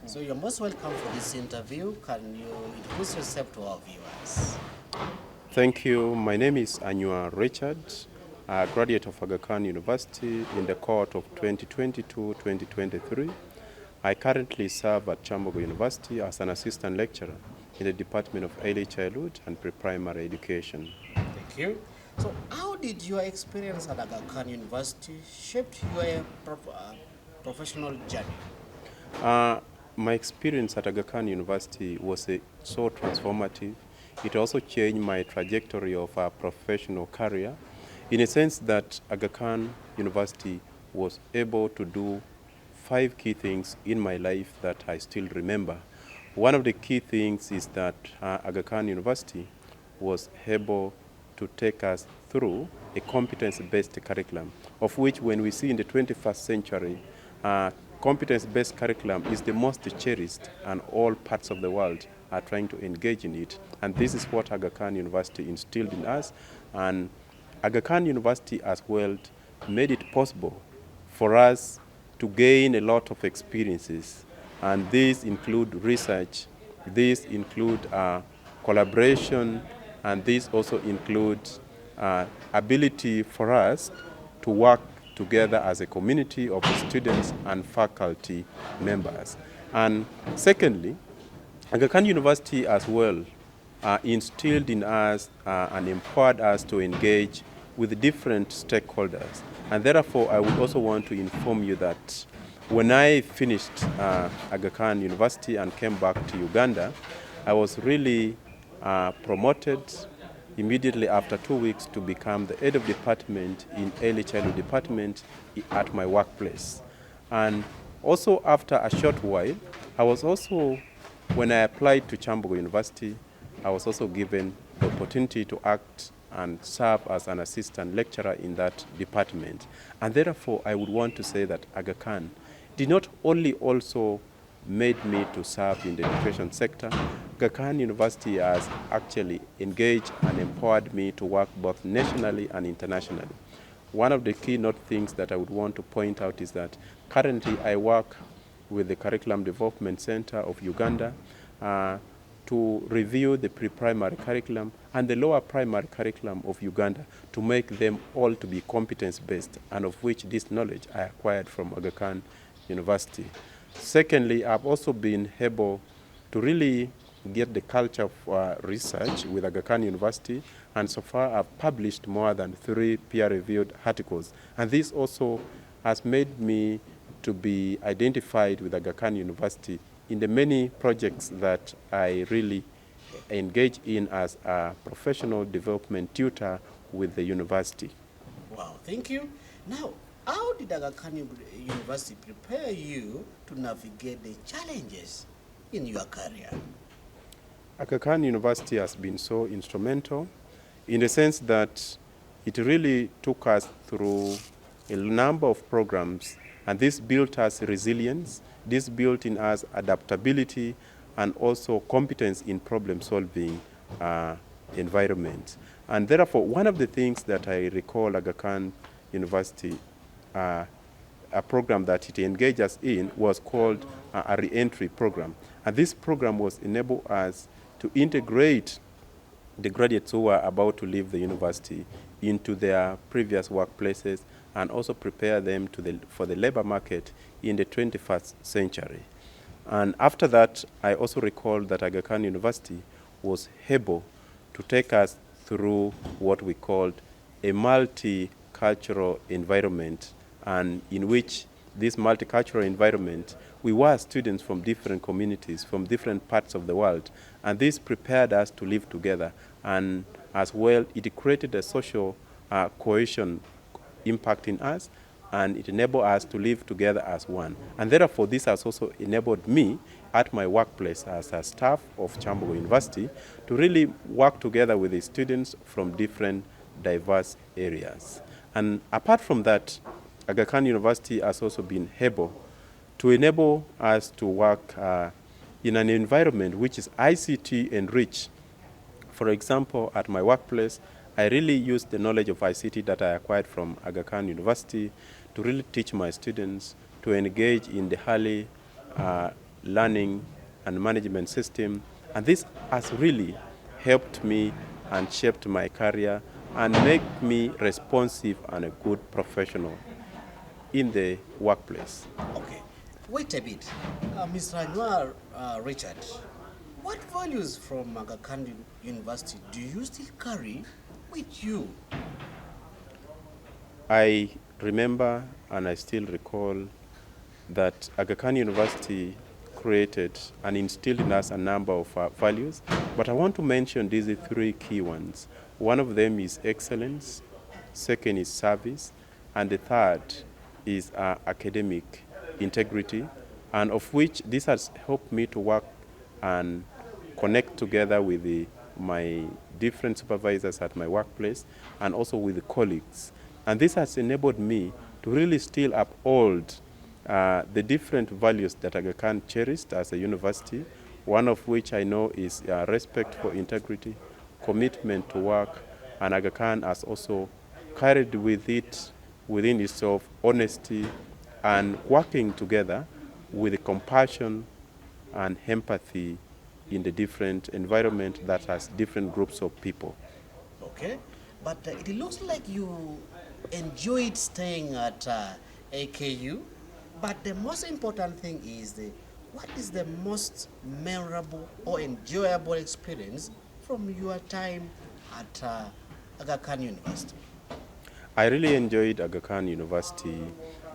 So you're most welcome for this interview. Can you introduce yourself to our viewers? Thank you. My name is Anua Richard, a graduate of Aga Khan University in the cohort of 2022-2023. I currently serve at Chambogo University as an assistant lecturer in the Department of Early Childhood and Pre-Primary Education. Thank you. So how did your experience at Aga Khan University shape your professional journey? Uh, my experience at Aga Khan University was so transformative. It also changed my trajectory of a professional career in a sense that Aga Khan University was able to do 5 key things in my life that I still remember. One of the key things is that Aga Khan University was able to take us through a competence-based curriculum, of which when we see in the 21st century, competence-based curriculum is the most cherished, and all parts of the world are trying to engage in it. And this is what Aga Khan University instilled in us. And Aga Khan University as well made it possible for us to gain a lot of experiences. And these include research, these include collaboration, and these also include ability for us to work together as a community of students and faculty members. And secondly, Aga Khan University as well instilled in us and empowered us to engage with different stakeholders. And therefore, I would also want to inform you that when I finished Aga Khan University and came back to Uganda, I was really promoted immediately after 2 weeks to become the head of department in early childhood department at my workplace. And also after a short while, I was also, when I applied to Chambogo University, I was also given the opportunity to act and serve as an assistant lecturer in that department. And therefore, I would want to say that Aga Khan did not only also made me to serve in the education sector. Aga Khan University has actually engaged and empowered me to work both nationally and internationally. One of the keynote things that I would want to point out is that currently I work with the Curriculum Development Center of Uganda to review the pre-primary curriculum and the lower primary curriculum of Uganda to make them all to be competence-based, and of which this knowledge I acquired from Aga Khan University. Secondly, I've also been able to really get the culture of research with Aga Khan University, and so far I've published more than 3 peer-reviewed articles. And this also has made me to be identified with Aga Khan University in the many projects that I really engage in as a professional development tutor with the university. Wow, thank you. Now, how did Aga Khan University prepare you to navigate the challenges in your career? Aga Khan University has been so instrumental in the sense that it really took us through a number of programs, and this built us resilience, this built in us adaptability, and also competence in problem-solving environment. And therefore, one of the things that I recall Aga Khan University, a program that it engaged us in was called a re-entry program. And this program was enable us to integrate the graduates who were about to leave the university into their previous workplaces and also prepare them for the labor market in the 21st century. And after that, I also recall that Aga Khan University was able to take us through what we called a multicultural environment, and in which this multicultural environment, we were students from different communities, from different parts of the world, and this prepared us to live together. And as well, it created a social cohesion impact in us, and it enabled us to live together as one. And therefore, this has also enabled me at my workplace as a staff of Chambogo University to really work together with the students from different diverse areas. And apart from that, Aga Khan University has also been able to enable us to work in an environment which is ICT enriched. For example, at my workplace, I really use the knowledge of ICT that I acquired from Aga Khan University to really teach my students to engage in the early learning and management system. And this has really helped me and shaped my career and make me responsive and a good professional in the workplace. Okay, wait a bit. Mr. Anwar Richard, what values from Aga Khan University do you still carry with you? I remember and I still recall that Aga Khan University created and instilled in us a number of values, but I want to mention these three key ones. One of them is excellence, second is service, and the third is academic integrity, and of which this has helped me to work and connect together with my different supervisors at my workplace and also with the colleagues. And this has enabled me to really still uphold the different values that Aga Khan cherished as a university, one of which I know is respect for integrity, commitment to work, and Aga Khan has also carried within itself honesty and working together with compassion and empathy in the different environment that has different groups of people. Okay, but it looks like you enjoyed staying at AKU. But the most important thing is what is the most memorable or enjoyable experience from your time at Aga Khan University? I really enjoyed Aga Khan University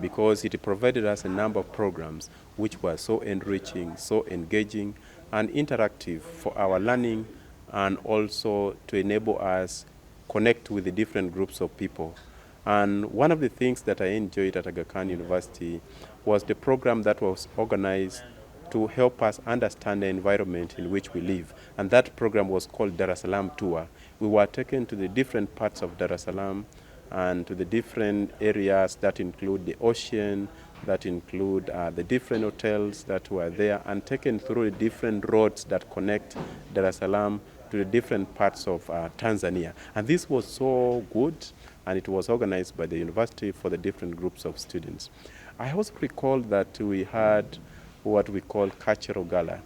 because it provided us a number of programs which were so enriching, so engaging, and interactive for our learning, and also to enable us connect with the different groups of people. And one of the things that I enjoyed at Aga Khan University was the program that was organized to help us understand the environment in which we live. And that program was called Dar es Salaam Tour. We were taken to the different parts of Dar es Salaam and to the different areas that include the ocean, that include the different hotels that were there, and taken through the different roads that connect Dar es Salaam to the different parts of Tanzania. And this was so good, and it was organized by the university for the different groups of students. I also recall that we had what we call cultural gala.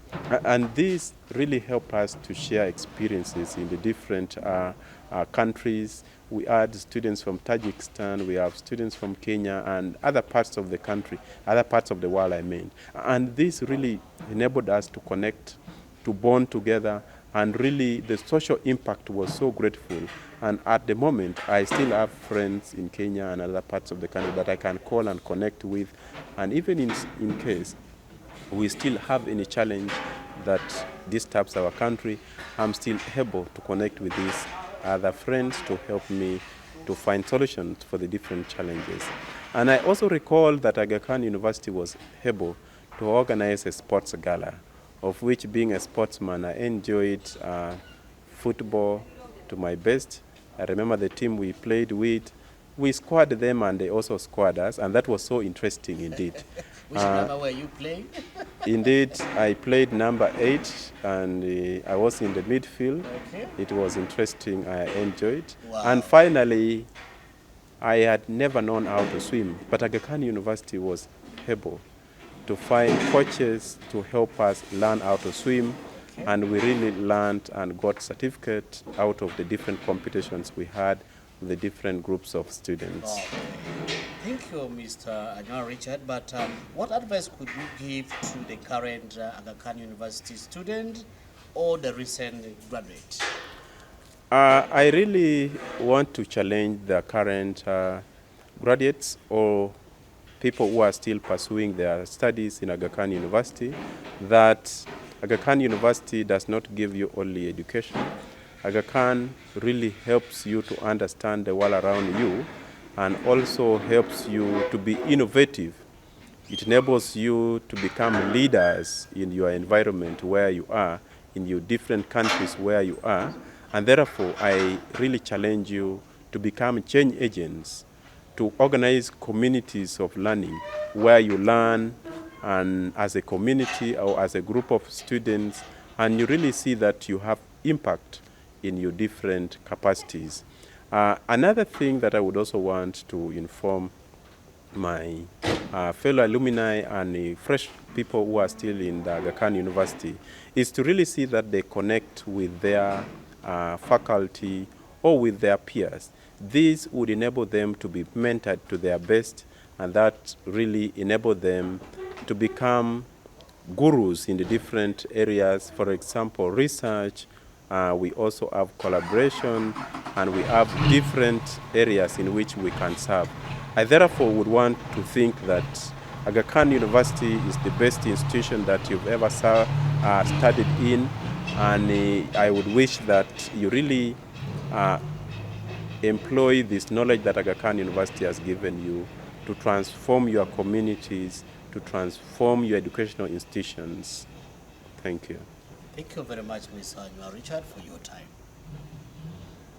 And this really helped us to share experiences in the different countries. We had students from Tajikistan, we have students from Kenya and other parts of the country, other parts of the world I mean. And this really enabled us to connect, to bond together, and really the social impact was so grateful. And at the moment, I still have friends in Kenya and other parts of the country that I can call and connect with. And even in case we still have any challenge that disturbs our country, I'm still able to connect with these other friends to help me to find solutions for the different challenges. And I also recall that Aga Khan University was able to organize a sports gala, of which, being a sportsman, I enjoyed football to my best. I remember the team we played with. We squared them and they also squared us, and that was so interesting indeed. Which number were you playing? Indeed, I played number 8 and I was in the midfield. Okay. It was interesting, I enjoyed. Wow. And finally, I had never known how to swim, but Aga Khan University was able to find coaches to help us learn how to swim. Okay. And we really learned and got certificates out of the different competitions we had with the different groups of students. Okay. Thank you, Mr. Anwar Richard. But what advice could you give to the current Aga Khan University student or the recent graduate? I really want to challenge the current graduates or people who are still pursuing their studies in Aga Khan University that Aga Khan University does not give you only education. Aga Khan really helps you to understand the world around you and also helps you to be innovative. It enables you to become leaders in your environment where you are, in your different countries where you are, and therefore I really challenge you to become change agents, to organize communities of learning where you learn and as a community or as a group of students, and you really see that you have impact in your different capacities. Another thing that I would also want to inform my fellow alumni and fresh people who are still in the Aga Khan University is to really see that they connect with their faculty or with their peers. This would enable them to be mentored to their best, and that really enable them to become gurus in the different areas. For example, research, we also have collaboration, and we have different areas in which we can serve. I therefore would want to think that Aga Khan University is the best institution that you've ever studied in, and I would wish that you really employ this knowledge that Aga Khan University has given you to transform your communities, to transform your educational institutions. Thank you. Thank you very much, Mr. Richard, for your time.